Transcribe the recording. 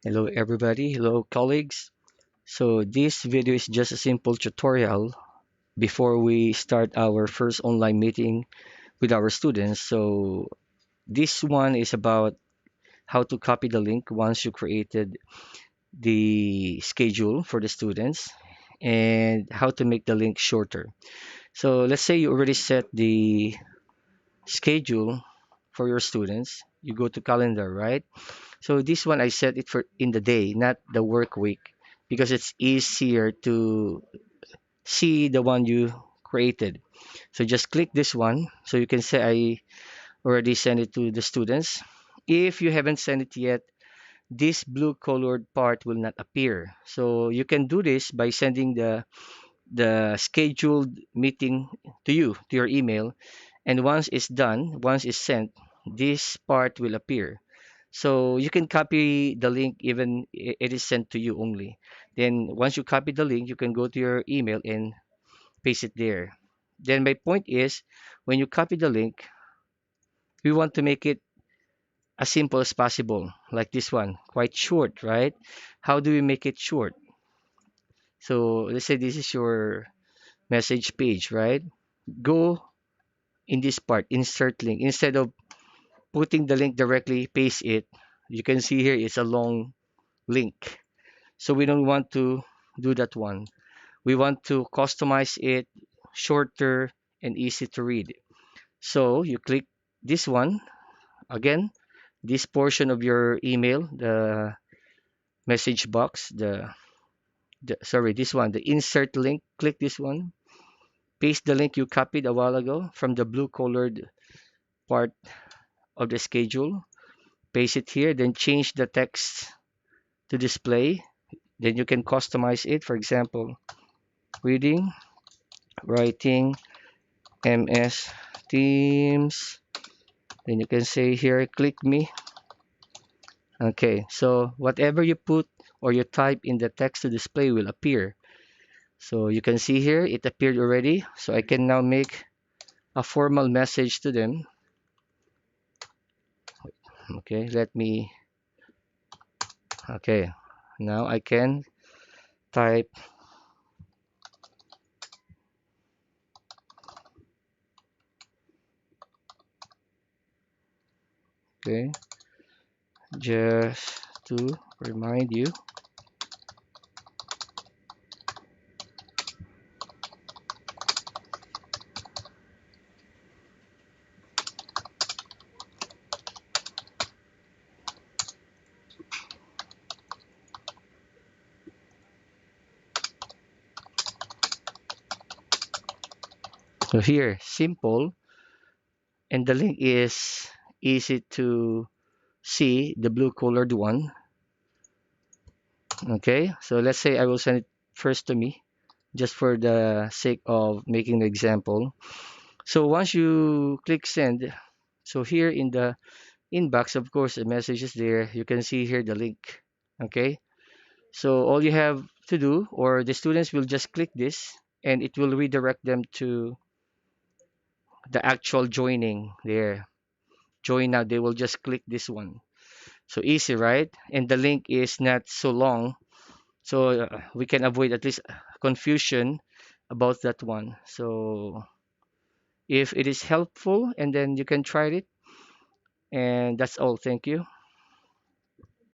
Hello everybody, hello colleagues. So this video is just a simple tutorial before we start our first online meeting with our students. So this one is about how to copy the link once you created the schedule for the students and how to make the link shorter. So let's say you already set the schedule for your students. You go to calendar, right? So this one I set it for in the day, not the work week, because it's easier to see the one you created. So just click this one. So you can say I already sent it to the students. If you haven't sent it yet, this blue colored part will not appear. So you can do this by sending the scheduled meeting to you, to your email. And once it's done, once it's sent, this part will appear. So you can copy the link even it is sent to you only. Then once you copy the link, you can go to your email and paste it there. Then my point is, when you copy the link, we want to make it as simple as possible, like this one, quite short, right? How do we make it short? So let's say this is your message page, right? Go in this part, insert link. Instead of putting the link directly, paste it. You can see here it's a long link. So we don't want to do that one. We want to customize it shorter and easy to read. So you click this one again, this portion of your email, the message box, the sorry, this one, the insert link. Click this one, paste the link you copied a while ago from the blue colored part of the schedule. Paste it here, then change the text to display. Then you can customize it. For example, reading, writing, MS Teams. Then you can say here, click me. Okay, so whatever you put or you type in the text to display will appear. So you can see here, it appeared already. So I can now make a formal message to them. Okay, okay, now I can type, okay, just to remind you. So here, simple, and the link is easy to see, the blue colored one. Okay, so let's say I will send it first to me, just for the sake of making the example. So once you click send, so here in the inbox, of course, the message is there. You can see here the link. Okay, so all you have to do, or the students will just click this, and it will redirect them to the actual joining there. Join now, they will just click this one. So easy, right? And the link is not so long, so we can avoid at least confusion about that one. So if it is helpful, and then you can try it, and that's all. Thank you.